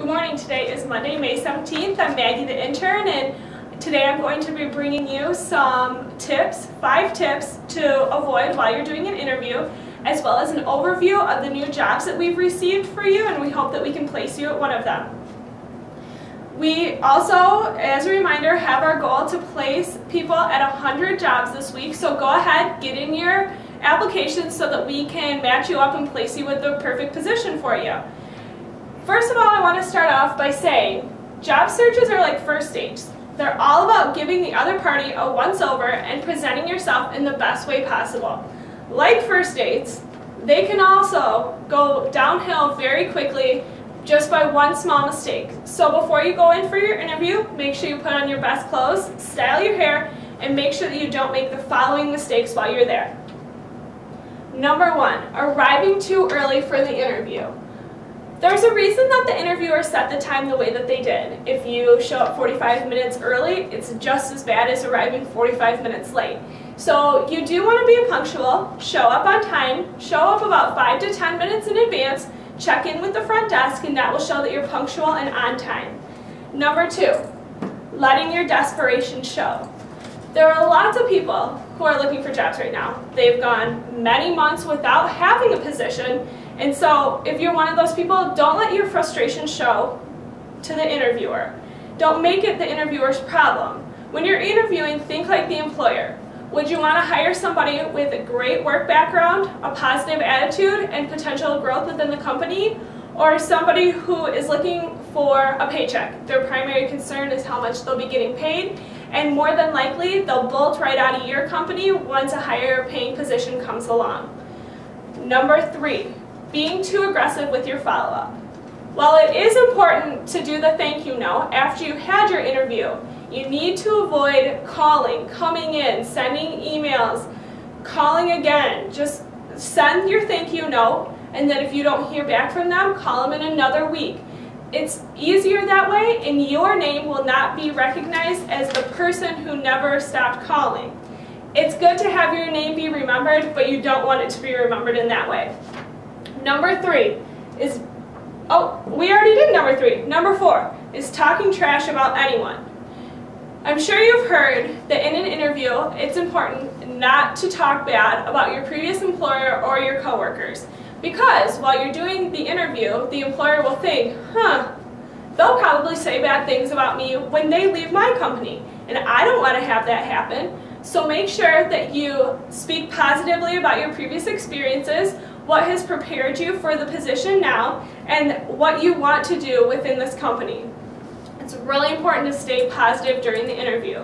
morning. Today is Monday, May 17th. I'm Maggie the intern, and today I'm going to be bringing you some tips, 5 tips to avoid while you're doing an interview, as well as an overview of the new jobs that we've received for you, and we hope that we can place you at one of them. We also, as a reminder, have our goal to place people at 100 jobs this week, so go ahead, get in your applications so that we can match you up and place you with the perfect position for you. First of all, I want to start off by saying job searches are like first dates. They're all about giving the other party a once-over and presenting yourself in the best way possible. Like first dates, they can also go downhill very quickly just by one small mistake. So before you go in for your interview, make sure you put on your best clothes, style your hair, and make sure that you don't make the following mistakes while you're there. Number 1, arriving too early for the interview. There's a reason that the interviewer set the time the way that they did. If you show up 45 minutes early, it's just as bad as arriving 45 minutes late. So you do want to be punctual, show up on time, show up about 5 to 10 minutes in advance, check in with the front desk, and that will show that you're punctual and on time. Number 2, letting your desperation show. There are lots of people who are looking for jobs right now. They've gone many months without having a position, and so if you're one of those people, don't let your frustration show to the interviewer. Don't make it the interviewer's problem. When you're interviewing, think like the employer. Would you want to hire somebody with a great work background, a positive attitude, and potential growth within the company, or somebody who is looking for a paycheck? Their primary concern is how much they'll be getting paid, and more than likely, they'll bolt right out of your company once a higher paying position comes along. Number 3, being too aggressive with your follow-up. While it is important to do the thank you note after you had your interview, you need to avoid calling, coming in, sending emails, calling again. Just send your thank you note, and then if you don't hear back from them, call them in another week. It's easier that way, and your name will not be recognized as the person who never stopped calling. It's good to have your name be remembered, but you don't want it to be remembered in that way. Number 3 is, we already did number 3. Number 4 is talking trash about anyone. I'm sure you've heard that in an interview, it's important not to talk bad about your previous employer or your coworkers. Because while you're doing the interview, the employer will think, they'll probably say bad things about me when they leave my company, and I don't want to have that happen. So make sure that you speak positively about your previous experiences, what has prepared you for the position now, and what you want to do within this company. It's really important to stay positive during the interview.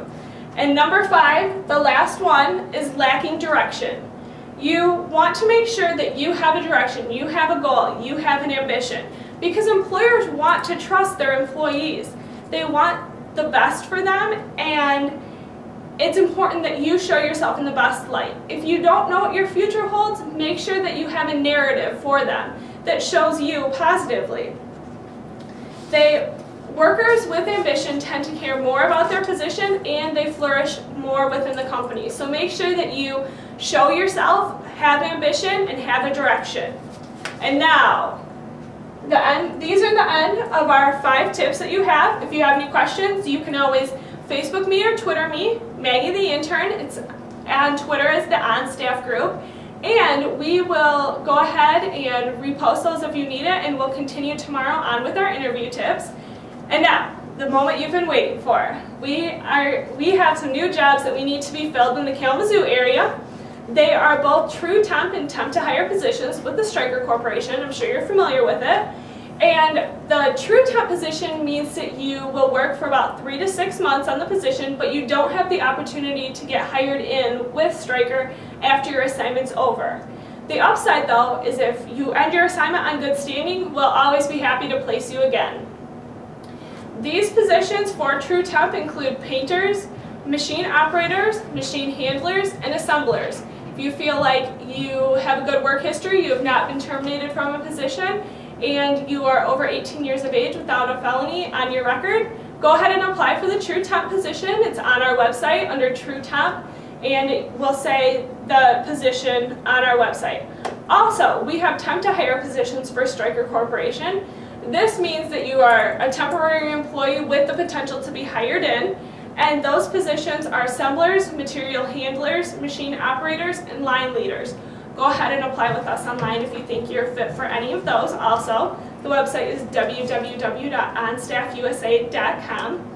And number 5, the last one, is lacking direction. You want to make sure that you have a direction, you have a goal, you have an ambition, because employers want to trust their employees. They want the best for them, and it's important that you show yourself in the best light. If you don't know what your future holds, make sure that you have a narrative for them that shows you positively. Workers with ambition tend to care more about their position, and they flourish more within the company. So make sure that you show yourself, have ambition, and have a direction. And now, these are the end of our 5 tips that you have. If you have any questions, you can always Facebook me or Twitter me, Maggie the intern. It's on Twitter as the on-staff group. And we will go ahead and repost those if you need it, and we'll continue tomorrow on with our interview tips. And now, the moment you've been waiting for. We have some new jobs that we need to be filled in the Kalamazoo area. They are both true temp and temp to hire positions with the Stryker Corporation. I'm sure you're familiar with it. And the true temp position means that you will work for about 3 to 6 months on the position, but you don't have the opportunity to get hired in with Stryker after your assignment's over. The upside, though, is if you end your assignment on good standing, we'll always be happy to place you again. These positions for true temp include painters, machine operators, machine handlers, and assemblers. If you feel like you have a good work history, you have not been terminated from a position, and you are over 18 years of age without a felony on your record, go ahead and apply for the True Temp position. It's on our website under True Temp, and it will say the position on our website. Also, we have temp to hire positions for Stryker Corporation. This means that you are a temporary employee with the potential to be hired in, and those positions are assemblers, material handlers, machine operators, and line leaders. Go ahead and apply with us online if you think you're fit for any of those. Also, the website is www.onstaffusa.com.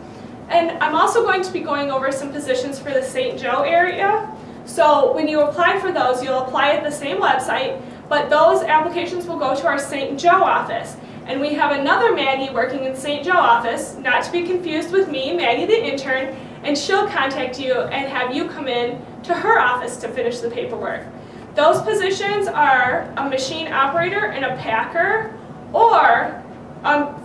And I'm also going to be going over some positions for the St. Joe area. So when you apply for those, you'll apply at the same website, but those applications will go to our St. Joe office. And we have another Maggie working in St. Joe office, not to be confused with me, Maggie the intern, and she'll contact you and have you come in to her office to finish the paperwork. Those positions are a machine operator and a packer, or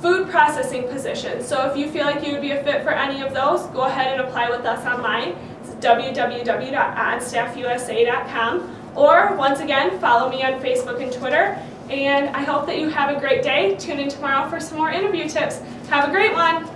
food processing position. So if you feel like you would be a fit for any of those, go ahead and apply with us online. It's www.onstaffusa.com, or once again, follow me on Facebook and Twitter. And I hope that you have a great day. Tune in tomorrow for some more interview tips. Have a great one.